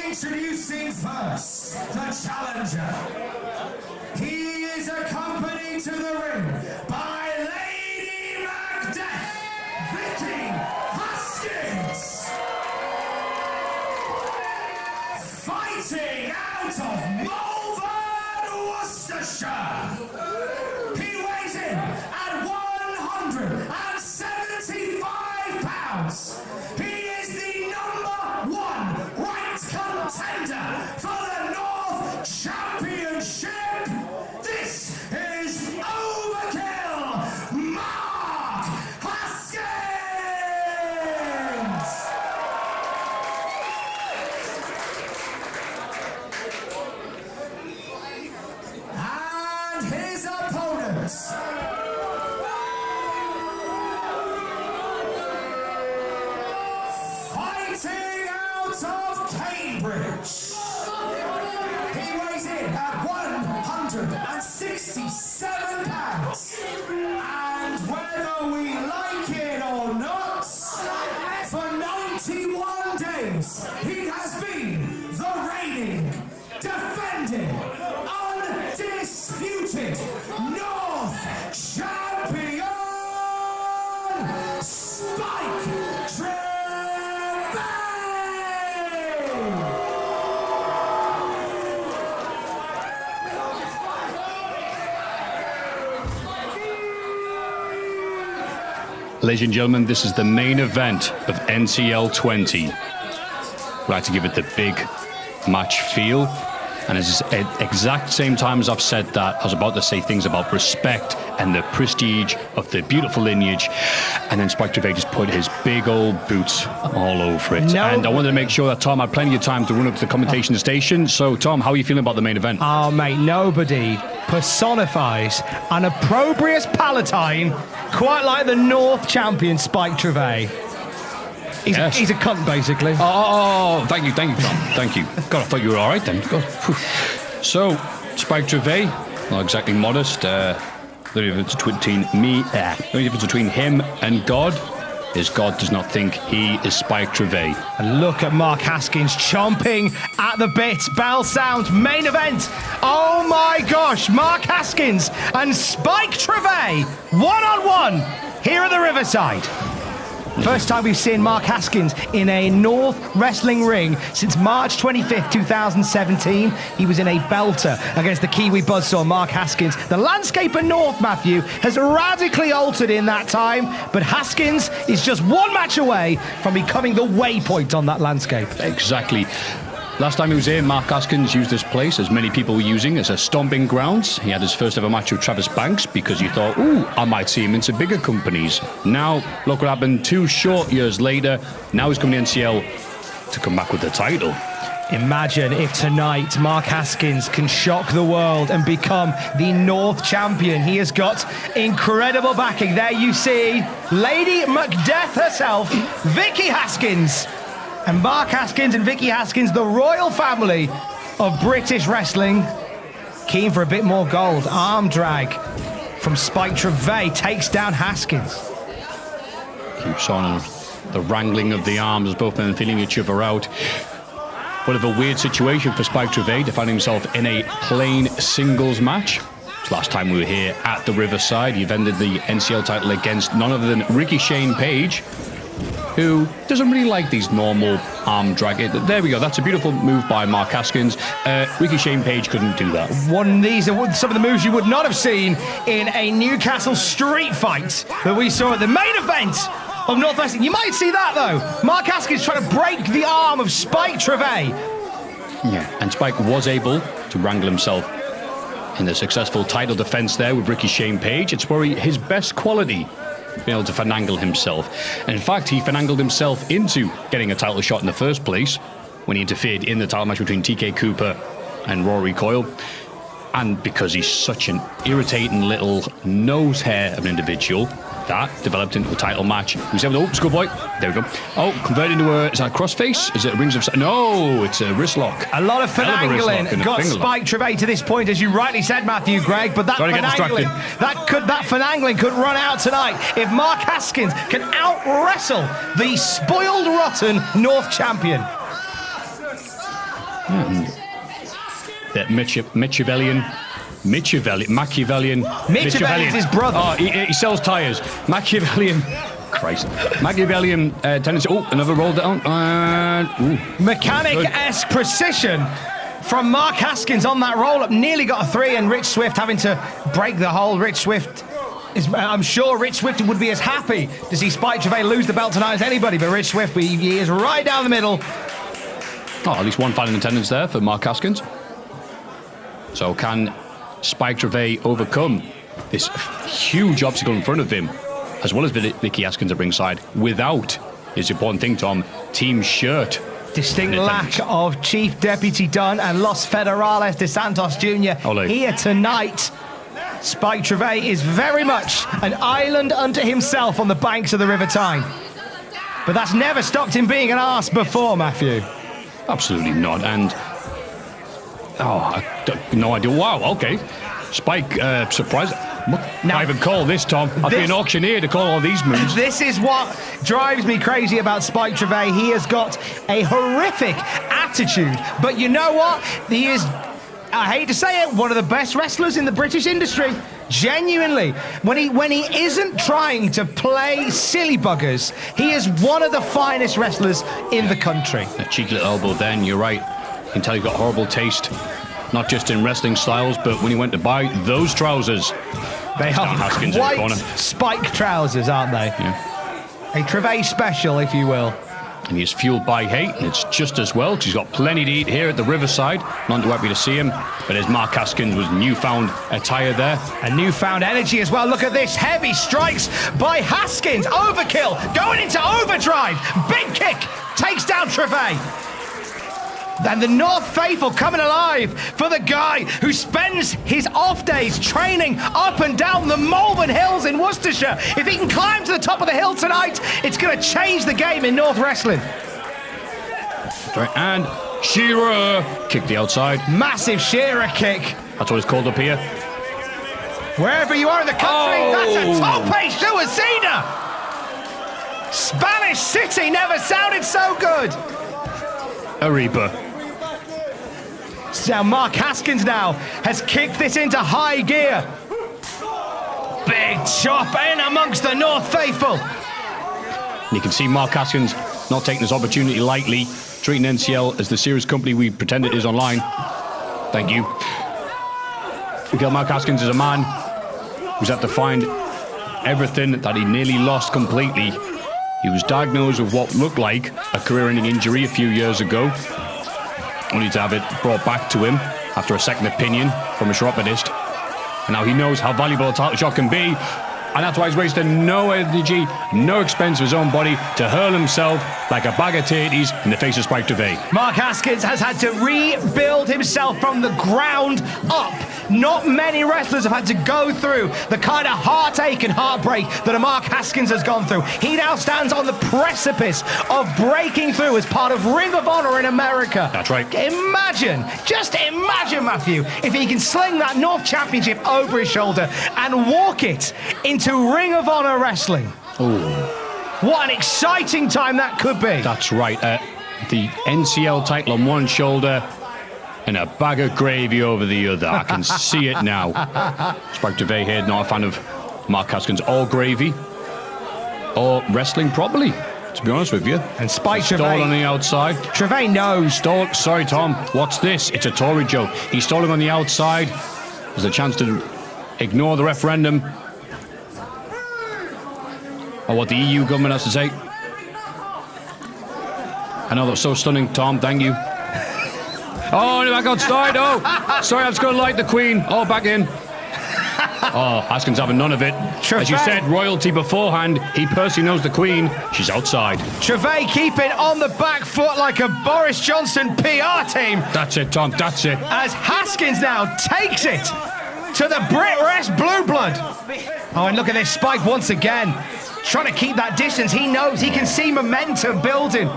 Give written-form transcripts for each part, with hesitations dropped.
Introducing first, the challenger. He is accompanied to the ring by Lady Macbeth, Vicky Haskins. Fighting out of Malvern, Worcestershire. He weighs in at 175 pounds. He is the #1 ranked contender for the North Championship. This is Overkill, Mark Haskins. And his opponents. Fighting out of Cambridge. He weighs in at 167 pounds. And whether we like it or not, for 91 days, he has been the reigning, defending, undisputed North Champion, Spike Trivet! Ladies and gentlemen, this is the main event of NCL 20. We'd like to give it the big match feel. And at the exact same time as I've said that, I was about to say things about respect and the prestige of the beautiful lineage. And then Spike Trivet just put his big old boots all over it. No. And I wanted to make sure that Tom had plenty of time to run up to the commentation station. So, Tom, how are you feeling about the main event? Oh, mate, nobody personifies an opprobrious palatine quite like the North champion Spike Trivet. He's a cunt, basically. Oh, thank you, Tom. Thank you. God, I thought you were all right then. God. So, Spike Trivet, not exactly modest. The difference between him and God is God does not think he is Spike Trivet. And look at Mark Haskins chomping at the bit. Bell sounds, main event. Oh my gosh, Mark Haskins and Spike Trivet, one-on-one here at the Riverside. First time we've seen Mark Haskins in a North wrestling ring since March 25th, 2017. He was in a belter against the Kiwi buzzsaw Mark Haskins. The landscape of North, Matthew, has radically altered in that time, but Haskins is just one match away from becoming the waypoint on that landscape. Exactly. Last time he was here, Mark Haskins used this place, as many people were using, as a stomping grounds. He had his first ever match with Travis Banks because he thought, ooh, I might see him into bigger companies. Now, look what happened 2 short years later. Now he's coming to NCL to come back with the title. Imagine if tonight Mark Haskins can shock the world and become the North champion. He has got incredible backing. There you see Lady Macbeth herself, Vicky Haskins. And Mark Haskins and Vicky Haskins, the royal family of British wrestling, keen for a bit more gold. Arm drag from Spike Trivet takes down Haskins. Keeps on the wrangling of the arms as both men feeling each other out. Bit of a weird situation for Spike Trivet to find himself in a plain singles match. Last time we were here at the Riverside, he defended the NCL title against none other than Ricky Shane Page, who doesn't really like these normal arm drag. There we go. That's a beautiful move by Mark Haskins. Ricky Shane Page couldn't do that. These are some of the moves you would not have seen in a Newcastle street fight that we saw at the main event of North Wrestling. You might see that, though. Mark Haskins trying to break the arm of Spike Trivet. Yeah, and Spike was able to wrangle himself in the successful title defense there with Ricky Shane Page. It's probably his best quality, being able to finagle himself. And in fact, he finagled himself into getting a title shot in the first place when he interfered in the title match between TK Cooper and Rory Coyle. And because he's such an irritating little nose hair of an individual, that developed into a title match. Oh, schoolboy. There we go. Oh, converted into is that a crossface? Is it a rings of... No, it's a wrist lock. A lot of finagling got Spike Trivet to this point, as you rightly said, Matthew Gregg, but that finagling could run out tonight if Mark Haskins can out-wrestle the spoiled, rotten North champion. That Machiavellian Machiavellian's his brother. Oh, he sells tyres. Machiavellian tendency. Oh, another roll down. Mechanic-esque precision from Mark Haskins on that roll-up. Nearly got a 3, and Rich Swift having to break the hold. I'm sure Rich Swift would be as happy to see Spike Trivet lose the belt tonight as anybody, but Rich Swift, he is right down the middle. Oh, at least one fan in attendance there for Mark Haskins. So can Spike Trivet overcome this huge obstacle in front of him, as well as Vicky Haskins at ringside, without, is the important thing, Tom, team shirt? Distinct lack of Chief Deputy Dunn and Los Federales de Santos Jr. Ole. Here tonight. Spike Trivet is very much an island unto himself on the banks of the River Tyne. But that's never stopped him being an arse before, Matthew. Absolutely not. And no idea. Wow, okay. Spike, surprised. Now, I even call this, Tom. I'd be an auctioneer to call all these moves. This is what drives me crazy about Spike Trivet. He has got a horrific attitude. But you know what? He is, I hate to say it, one of the best wrestlers in the British industry. Genuinely. When he isn't trying to play silly buggers, he is one of the finest wrestlers in the country. A cheeky little elbow then, you're right. You can tell he's got horrible taste. Not just in wrestling styles, but when he went to buy those trousers. They are Haskins white in the corner. spike trousers, aren't they? Yeah. A Trivet special, if you will. And he's fueled by hate, and it's just as well, because he's got plenty to eat here at the Riverside. None too happy to see him. But as Mark Haskins was newfound attire there. And newfound energy as well. Look at this. Heavy strikes by Haskins. Overkill. Going into overdrive. Big kick. Takes down Trivet. And the North faithful coming alive for the guy who spends his off days training up and down the Malvern Hills in Worcestershire. If he can climb to the top of the hill tonight, it's going to change the game in North wrestling. And Shearer kicked the outside. Massive Shearer kick. That's what it's called up here. Wherever you are in the country, that's a tope suicida. Spanish City never sounded so good. A Reaper. Now Mark Haskins now has kicked this into high gear. Big chop in amongst the North faithful. And you can see Mark Haskins not taking this opportunity lightly, treating NCL as the serious company we pretend it is online. Thank you. Miguel Mark Haskins is a man who's had to find everything that he nearly lost completely. He was diagnosed with what looked like a career-ending injury a few years ago, only to have it brought back to him after a second opinion from a chiropodist. And now he knows how valuable a title shot can be, and that's why he's wasted no energy, no expense of his own body to hurl himself like a bag of tatties in the face of Spike Trivet. Mark Haskins has had to rebuild himself from the ground up. Not many wrestlers have had to go through the kind of heartache and heartbreak that a Mark Haskins has gone through. He now stands on the precipice of breaking through as part of Ring of Honor in America. That's right. Just imagine, Matthew, if he can sling that North Championship over his shoulder and walk it into Ring of Honor wrestling. Ooh. What an exciting time that could be. That's right. The NCL title on one shoulder and a bag of gravy over the other. I can see it now. Spike Trivet here, not a fan of Mark Haskins or gravy or wrestling probably, to be honest with you. And Spike Trivet stole on the outside. Trivet knows. Sorry, Tom. What's this? It's a Tory joke. He's stalling on the outside. There's a chance to ignore the referendum or what the EU government has to say. I know that was so stunning, Tom. Thank you. Oh, back outside. Oh, sorry, I was going to light the Queen. Oh, back in. Oh, Haskins having none of it. Trivet. As you said, royalty beforehand. He personally knows the Queen. She's outside. Trivet keeping on the back foot like a Boris Johnson PR team. That's it, Tom. That's it. As Haskins now takes it to the Brit Rest Blue Blood. Oh, and look at this Spike once again. Trying to keep that distance. He knows he can see momentum building.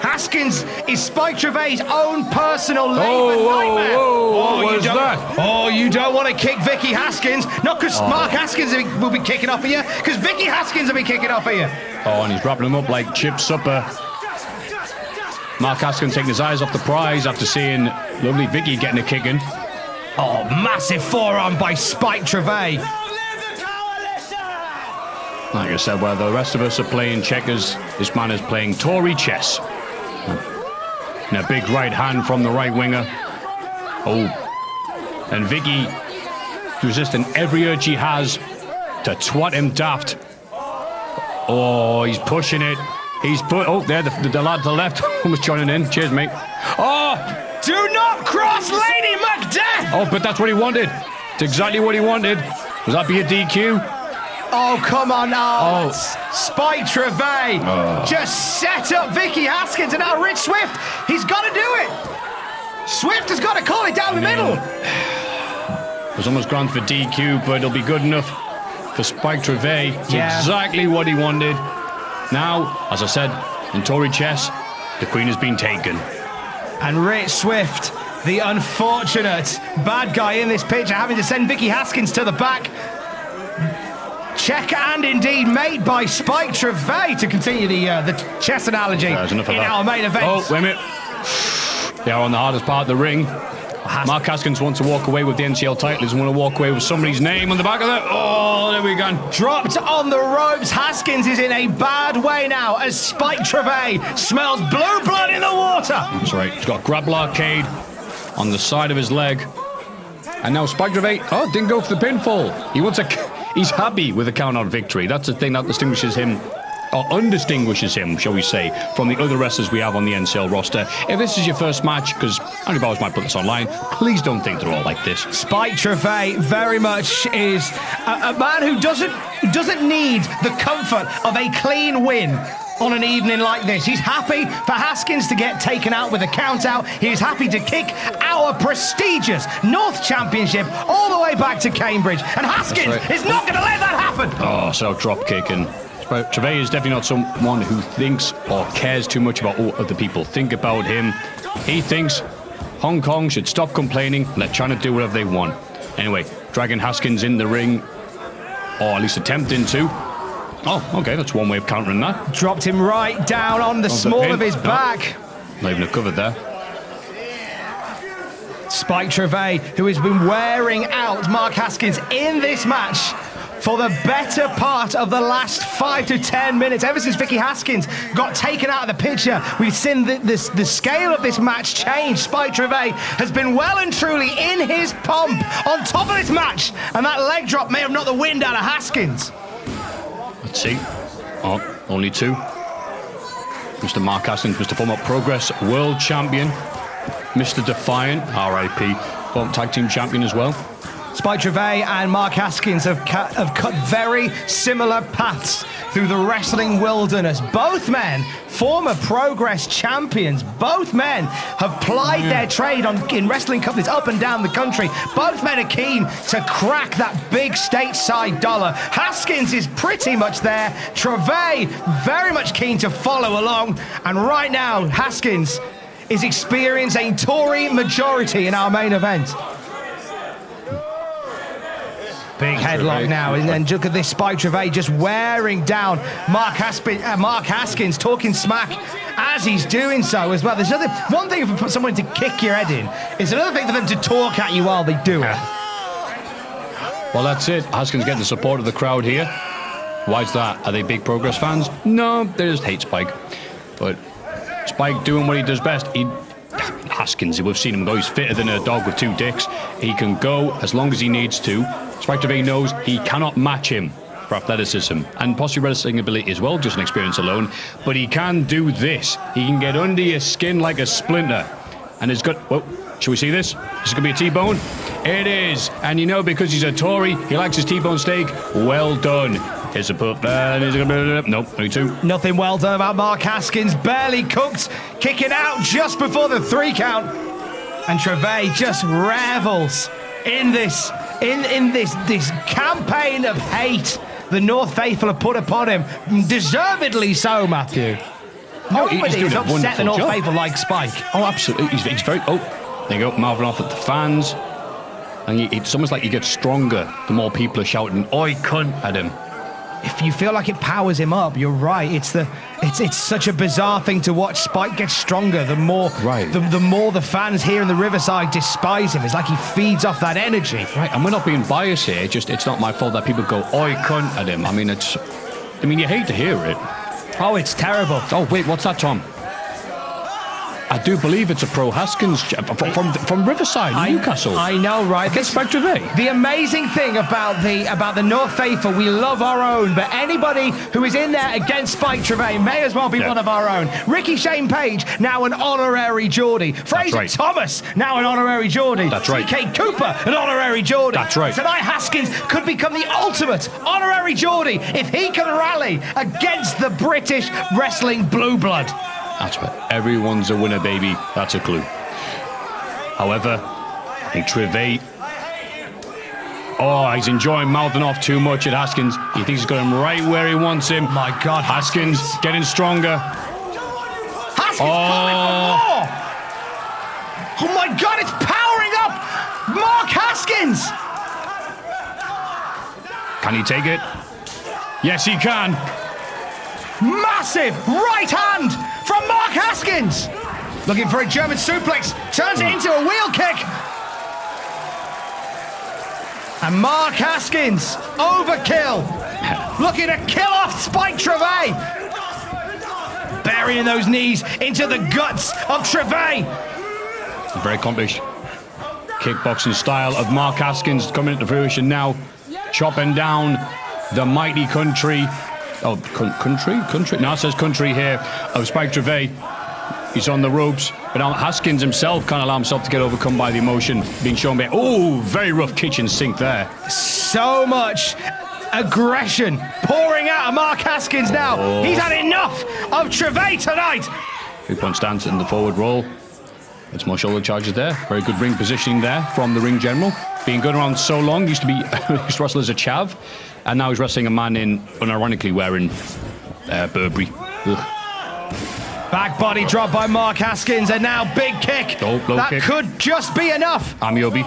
Haskins is Spike Trivet's own personal nightmare. What was that? Oh, you don't want to kick Vicky Haskins. Not because Mark Haskins will be kicking off of you, because Vicky Haskins will be kicking off of you. Oh, and he's wrapping him up like chip supper. Mark Haskins taking his eyes off the prize after seeing lovely Vicky getting a kicking. Oh, massive forearm by Spike Trivet. Like I said, while the rest of us are playing checkers, this man is playing Tory chess. And a big right hand from the right winger. Oh, and Vicky resisting every urge he has to twat him daft. Oh, he's pushing it. Oh, there, the lad to the left almost joining in. Cheers, mate. Oh, do not cross Lady Macbeth. Oh, but that's what he wanted. It's exactly what he wanted. Was that be a DQ? Oh, come on now. Oh. Spike Trivet just set up Vicky Haskins, and now Rich Swift, he's got to do it. Swift has got to call it down the middle. It was almost gone for DQ, but it'll be good enough for Spike Trivet. It's exactly what he wanted. Now, as I said, in Tory chess, the Queen has been taken. And Rich Swift, the unfortunate bad guy in this picture, having to send Vicky Haskins to the back. Check and indeed mate by Spike Trivet to continue the chess analogy in our main event. Oh, wait a minute. They are on the hardest part of the ring. Mark Haskins wants to walk away with the NCL title. He doesn't want to walk away with somebody's name on the back of that. Oh, there we go. Dropped on the ropes. Haskins is in a bad way now as Spike Trivet smells blue blood in the water. That's right. He's got grapple arcade on the side of his leg. And now Spike Trivet, didn't go for the pinfall. He's happy with a count-out victory. That's the thing that distinguishes him, or undistinguishes him, shall we say, from the other wrestlers we have on the NCL roster. If this is your first match, because Andy Bowers might put this online, please don't think they're all like this. Spike Trivet very much is a man who doesn't need the comfort of a clean win on an evening like this. He's happy for Haskins to get taken out with a count-out. He's happy to kick our prestigious North Championship all the way back to Cambridge. And Haskins is not going to let that happen. Oh, so drop kicking. Trivet is definitely not someone who thinks or cares too much about what other people think about him. He thinks Hong Kong should stop complaining and let China do whatever they want. Anyway, dragging Haskins in the ring, or at least attempting to. Oh, okay, that's one way of countering that. Dropped him right down on the small of his back. Not even a cover there. Spike Trivet, who has been wearing out Mark Haskins in this match for the better part of the last 5 to 10 minutes. Ever since Vicky Haskins got taken out of the picture, we've seen the scale of this match change. Spike Trivet has been well and truly in his pomp on top of this match, and that leg drop may have knocked the wind out of Haskins. Let's see. Oh, only two. Mr. Mark Haskins, Mr. former Progress World Champion, Mr. Defiant, R.I.P., former Tag Team Champion as well. Spike Trivet and Mark Haskins have cut very similar paths through the wrestling wilderness. Both men, former Progress champions. Both men have plied their trade in wrestling companies up and down the country. Both men are keen to crack that big stateside dollar. Haskins is pretty much there. Trivet very much keen to follow along. And right now, Haskins is experiencing a Tory majority in our main event. Big headlock now, and then look at this Spike Trivet just wearing down Mark Haskins, talking smack as he's doing so as well. There's one thing for someone to kick your head in, it's another thing for them to talk at you while they do it. Well, that's it. Haskins getting the support of the crowd here. Why's that? Are they big Progress fans? No, they just hate Spike. But Spike doing what he does best. Haskins, we've seen him go. He's fitter than a dog with two dicks. He can go as long as he needs to. Spike Trivet knows he cannot match him for athleticism and possibly wrestling ability as well, just an experience alone. But he can do this. He can get under your skin like a splinter. And he's got... Whoa. Shall we see this? Is it going to be a T-bone? It is. And you know, because he's a Tory, he likes his T-bone steak. Well done. Here's a put. Is it going to be... Nope, only 2. Nothing well done about Mark Haskins. Barely cooked. Kicking out just before the 3 count. And Trivet just revels in this campaign of hate the North Faithful have put upon him. Deservedly so, Matthew. Nobody's doing a upset the North job. Faithful like Spike. Oh, absolutely. He's very... Oh, there you go. Marvin off at the fans. And it's almost like you get stronger the more people are shouting, "Oi, cunt," at him. If you feel like it powers him up, you're right. It's such a bizarre thing to watch. Spike get stronger the more the more the fans here in the Riverside despise him. It's like he feeds off that energy. Right, and we're not being biased here. It's not my fault that people go, "Oi, cunt," at him. I mean, you hate to hear it. Oh, it's terrible. Oh, wait, what's that, Tom? I do believe it's a pro Haskins from Riverside, Newcastle. I know, right? Against Spike Trivet. The amazing thing about the North Faithful, we love our own, but anybody who is in there against Spike Trivet may as well be one of our own. Ricky Shane Page, now an honorary Geordie. Fraser Thomas, now an honorary Geordie. That's right. TK Cooper, an honorary Geordie. That's right. Tonight, Haskins could become the ultimate honorary Geordie if he can rally against the British wrestling blue blood. That's right. Everyone's a winner, baby. That's a clue. However, I think Trivet... Oh, he's enjoying mouthing off too much at Haskins. He thinks he's got him right where he wants him. My God, Haskins getting stronger. Haskins calling for more! Oh my God, it's powering up! Mark Haskins! Can he take it? Yes, he can. Massive right hand from Mark Haskins. Looking for a German suplex. Turns it into a wheel kick. And Mark Haskins, overkill. Looking to kill off Spike Trivet. Burying those knees into the guts of Trivet. Very accomplished kickboxing style of Mark Haskins coming into fruition now. Chopping down the mighty country. Oh, country? No, it says country here of Spike Trivet. He's on the ropes, but now Haskins himself can't allow himself to get overcome by the emotion being shown by... Oh, very rough kitchen sink there. So much aggression pouring out of Mark Haskins now. Oh. He's had enough of Trivet tonight. 3-point stance in the forward roll. It's more shoulder charges there. Very good ring positioning there from the ring general. Being good around so long, used to wrestle as a chav, and now he's wrestling a man in, unironically, wearing Burberry. Ugh. Back body drop by Mark Haskins, and now big kick. Oh, low that kick. Could just be enough. Amiobi.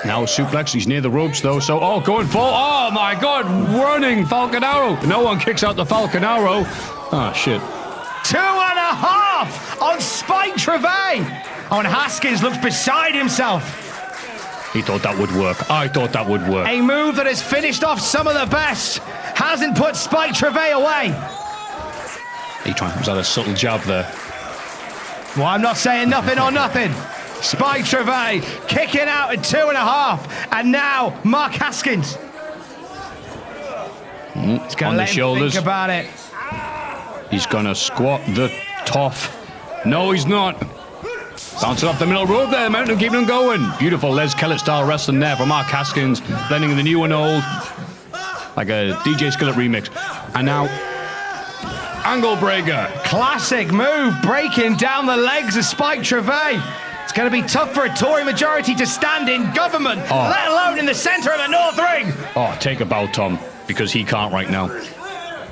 Now suplex. He's near the ropes though. So going for. Oh my God! Running Falcon Arrow. No one kicks out the Falcon Arrow. Oh shit. 2.5 on Spike Trivet. Oh, and Haskins looks beside himself. He thought that would work. I thought that would work. A move that has finished off some of the best. Hasn't put Spike Trivet away. Was that a subtle jab there? Well, I'm not saying nothing or nothing. Spike Trivet kicking out at 2.5. And now Mark Haskins. He's going to let him think about it. He's going to squat the toff. No, he's not. Bouncing off the middle rope there, Mountain keeping him going. Beautiful Les Kellett style wrestling there from Mark Haskins, blending the new and old like a DJ Skillet remix. And now, angle breaker. Classic move, breaking down the legs of Spike Trivet. It's going to be tough for a Tory majority to stand in government, let alone in the centre of the North Ring. Oh, take a bow, Tom, because he can't right now.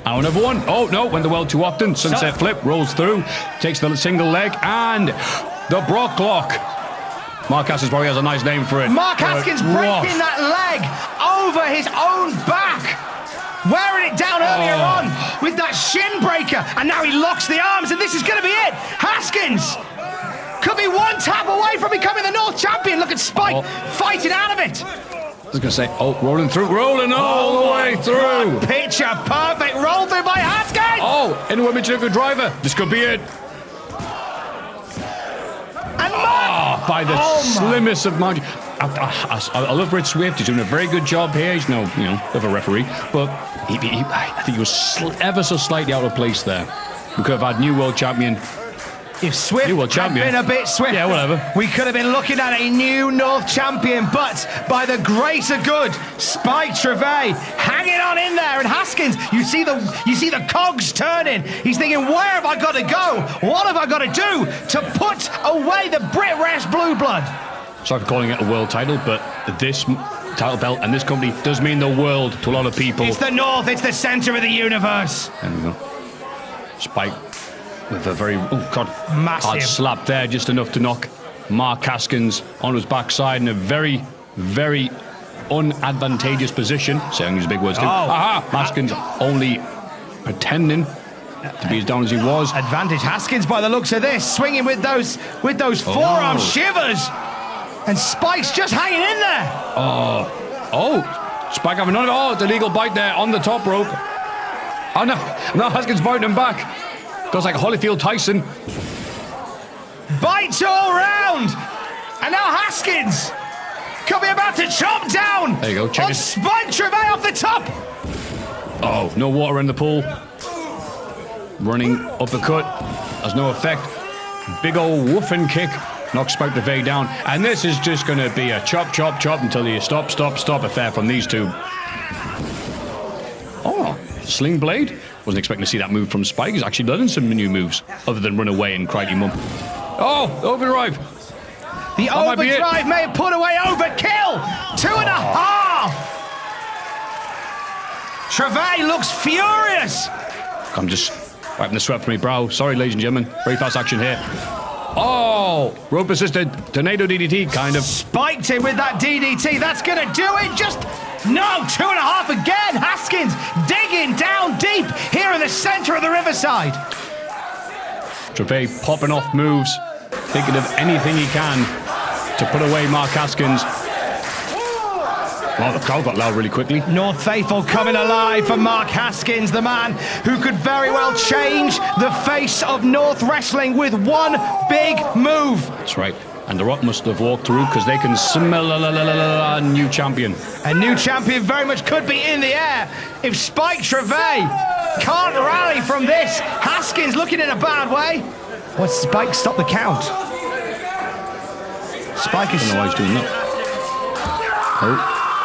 Now another one. Oh, no, went the well too often. Sunset flip, rolls through, takes the single leg, and the Brock Lock. Mark Haskins probably has a nice name for it. Mark Haskins breaking that leg over his own back. Wearing it down earlier on with that shin breaker. And now he locks the arms, and this is going to be it. Haskins could be one tap away from becoming the North Champion. Look at Spike fighting out of it. I was going to say, rolling all the way through. Picture perfect roll through by Haskins. Oh, anyone mentioned a good driver? This could be it. And Mark, by the slimmest of margins. I love Rich Swift. He's doing a very good job here. He's no, of a referee, but I think he was ever so slightly out of place there. We could have had new world champion If Swift New world had champion. been a bit swift, Yeah, whatever. we could have been looking at a new North champion. But by the grace of good, Spike Trivet hanging on in there, and Haskins, you see the cogs turning. He's thinking, where have I got to go? What have I got to do to put away the Brit Rest Blue Blood? Sorry for calling it a world title, but this title belt and this company does mean the world to a lot of people. It's the North. It's the centre of the universe. There we go. Spike with a very, Massive. hard slap there, just enough to knock Mark Haskins on his backside in a very, very unadvantageous position. Saying these big words too. Aha! Haskins only pretending to be as down as he was. Advantage Haskins by the looks of this, swinging with those forearm shivers. And Spike's just hanging in there. Spike having none of it. Oh, it's a legal bite there on the top rope. Oh no, now Haskins biting him back. Goes like Holyfield Tyson. Bites all round. And now Haskins could be about to chomp down. There you go, check on it. Spike Trivet off the top. Oh, no water in the pool. Running uppercut. Has no effect. Big old woofing kick. Knocks Spike Trivet down. And this is just going to be a chop, chop, chop until you stop affair from these two. Oh, Sling Blade. Wasn't expecting to see that move from Spike. He's actually learning some new moves other than run away and crikey mum. Oh, overdrive. The That might be it. overdrive may have put away Overkill. 2.5. Trivet looks furious. I'm just wiping the sweat from my brow. Sorry, ladies and gentlemen. Very fast action here. Oh, rope assisted tornado DDT, kind of. Spiked him with that DDT. That's going to do it. Just no, 2.5 again. Haskins digging down deep here in the centre of the riverside. Trivet popping off moves, thinking of anything he can to put away Mark Haskins. Well, the crowd got loud really quickly. North Faithful coming alive for Mark Haskins, the man who could very well change the face of North Wrestling with one big move. That's right. And The Rock must have walked through because they can smell a new champion. A new champion very much could be in the air if Spike Trivet can't rally from this. Haskins looking in a bad way. What's Spike stop the count? Spike is... I don't know why he's doing that.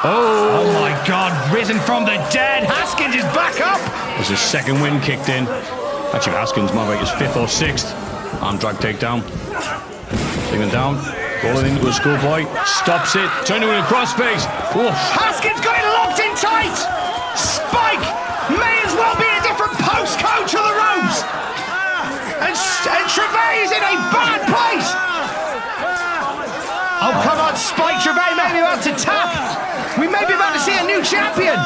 Oh my God, risen from the dead. Haskins is back up. There's his second win kicked in. Actually, Haskins might be his 5th or 6th. Arm drag takedown. Taking him down. Rolling into a schoolboy. Stops it. Turning with a crossface. Oof. Haskins got it locked in tight. Spike may as well be in a different postcode to the ropes. And Trivet is in a bad place. Oh, come on, Spike Trivet may be about to tap. We may be about to see a new champion.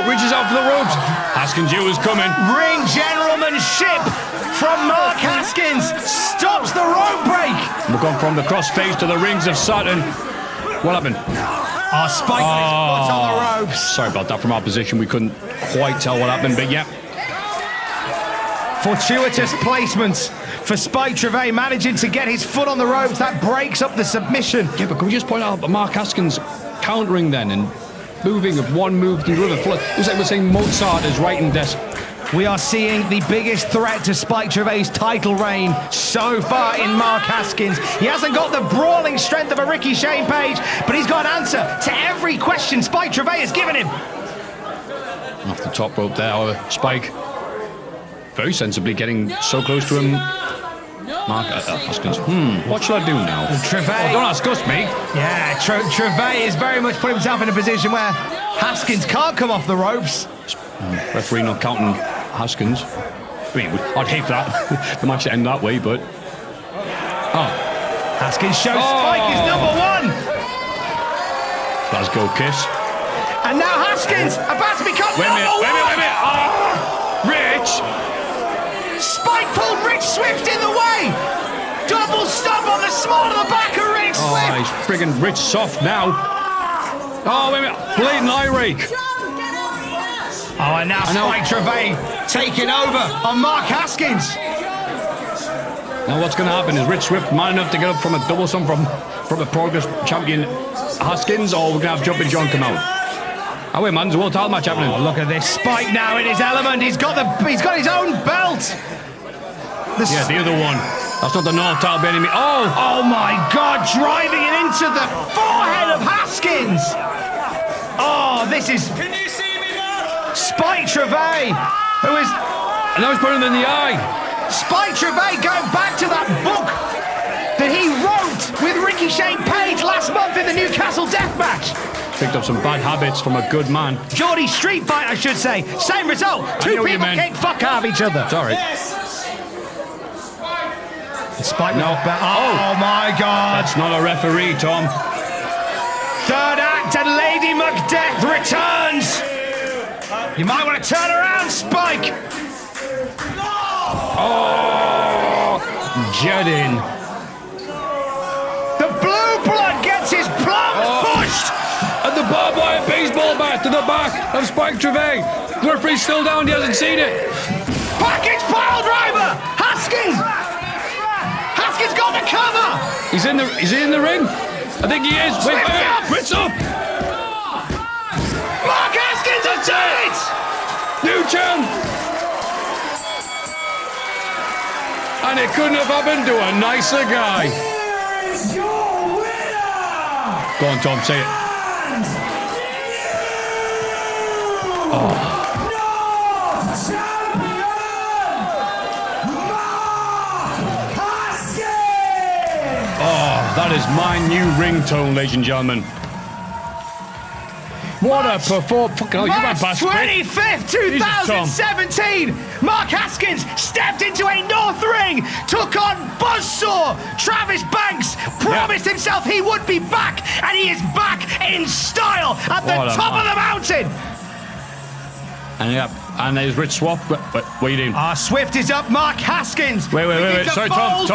Reaches out for the ropes. Haskins knew was coming. Ring generalmanship from Mark Haskins stops the rope break. We've gone from the crossface to the rings of Saturn. What happened? Oh, Spike with his foot on the ropes. Sorry about that from our position. We couldn't quite tell what happened, but yeah. Fortuitous placements for Spike Trivet, managing to get his foot on the ropes. That breaks up the submission. Yeah, but can we just point out Mark Haskins countering then and moving of one move to the other? It was like we're saying Mozart is writing desk. We are seeing the biggest threat to Spike Trivet's title reign so far in Mark Haskins. He hasn't got the brawling strength of a Ricky Shane Page, but he's got an answer to every question Spike Trivet has given him. Off the top rope there, Spike very sensibly getting so close to him. Mark Haskins. What shall I do now? Trivet. Oh, don't ask us, mate. Yeah, Trivet is very much put himself in a position where Haskins can't come off the ropes. Referee not counting Haskins. I mean, I'd hate that. The match to end that way, but... Haskins shows Spike is number 1. Let's go, Kiss. And now Haskins about to become Wait a number 1. minute. Rich! Spike pulled Rich Swift in the way. Double stomp on the small of the back of Rich Swift. He's friggin' Rich soft now. Oh, wait a minute. Blatant eye rake. Oh, and now Spike Trivet taking over on Mark Haskins. Now what's going to happen? Is Rich Swift man enough to get up from a double stomp from the Progress champion Haskins, or we're going to have Jumping John come out? Oh wait, man, there's a world title match happening. Oh, look at this Spike now in his element. He's got his own belt. Yeah, the other one. That's not the North title by any means. Oh my God! Driving it into the forehead of Haskins. Oh, this is. Can you see me now? Spike Trivet, who is. And now he's putting him in the eye. Spike Trivet going back to that book that he wrote with Ricky Shane Page last month in the Newcastle Deathmatch. Picked up some bad habits from a good man. Geordie Street Fight, I should say. Same result. Two people kick fuck out of each other. Sorry. Spike no. Oh my God. That's not a referee, Tom. Third act and Lady Macbeth returns. You might want to turn around, Spike. Oh, Jedin. The blue blood gets his plums pushed. And the barbed wire baseball bat to the back of Spike Trivet. The referee's still down, he hasn't seen it. Package pile driver. Haskins got the cover. Is he in the ring? I think he is. Wait, Ritz up. Mark Haskins has done it. New champ. And it couldn't have happened to a nicer guy. Here is your winner! Go on, Tom, say it. North Champion! Mark Haskins! Oh, that is my new ringtone, ladies and gentlemen. What a performance. Fucking hell, you ran March past 25th, 2017. Mark Haskins stepped into a North ring, took on buzzsaw Travis Banks, promised himself he would be back, and he is back in style at the top of the mountain. And there's Rich Swap. What are you doing? Swift is up, Mark Haskins. Wait. Sorry, Tom.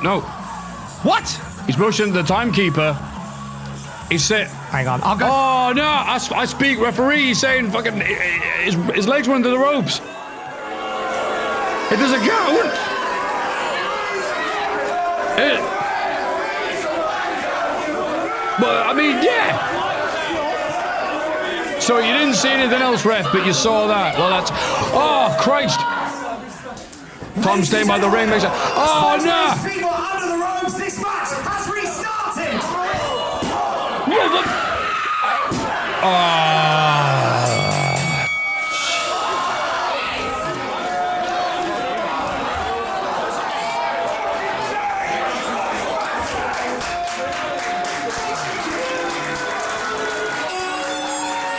No. What? He's motioning the timekeeper. He said, hang on, I'll go. Oh, no, I speak referee. He's saying fucking his legs were under the ropes. It doesn't count. But, I mean, yeah. So you didn't see anything else, ref, but you saw that. Well, that's... Oh, Christ. Tom staying by the ring. Makes it, oh, no. People under the ropes. This match has restarted.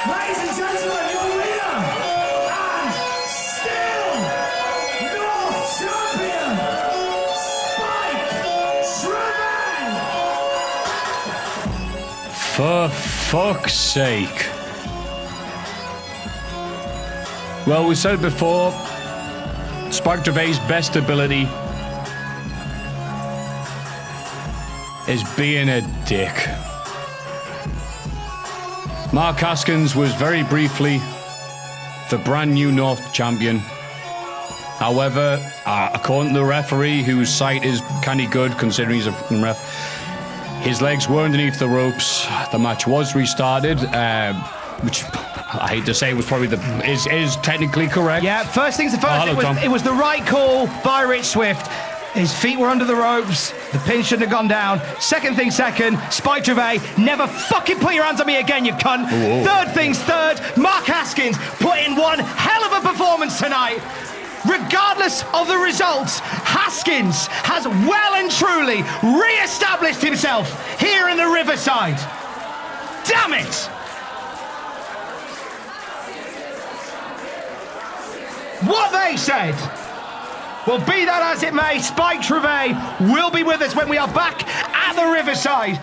Ladies and gentlemen, your winner and still North Champion, Spike Trivet. For fuck's sake. Well, we said before, Spike Trivet's best ability is being a dick. Mark Haskins was very briefly the brand new North champion. However, according to the referee, whose sight is kind of good considering he's a fucking ref, his legs were underneath the ropes. The match was restarted, which I hate to say was probably is technically correct. Yeah, first things first, it was the right call by Rich Swift. His feet were under the ropes. The pin shouldn't have gone down. Second thing second, Spike Trivet, never fucking put your hands on me again, you cunt. Ooh. Third things third, Mark Haskins put in one hell of a performance tonight. Regardless of the results, Haskins has well and truly re-established himself here in the Riverside. Damn it! What they said. Well, be that as it may, Spike Trivet will be with us when we are back at the Riverside.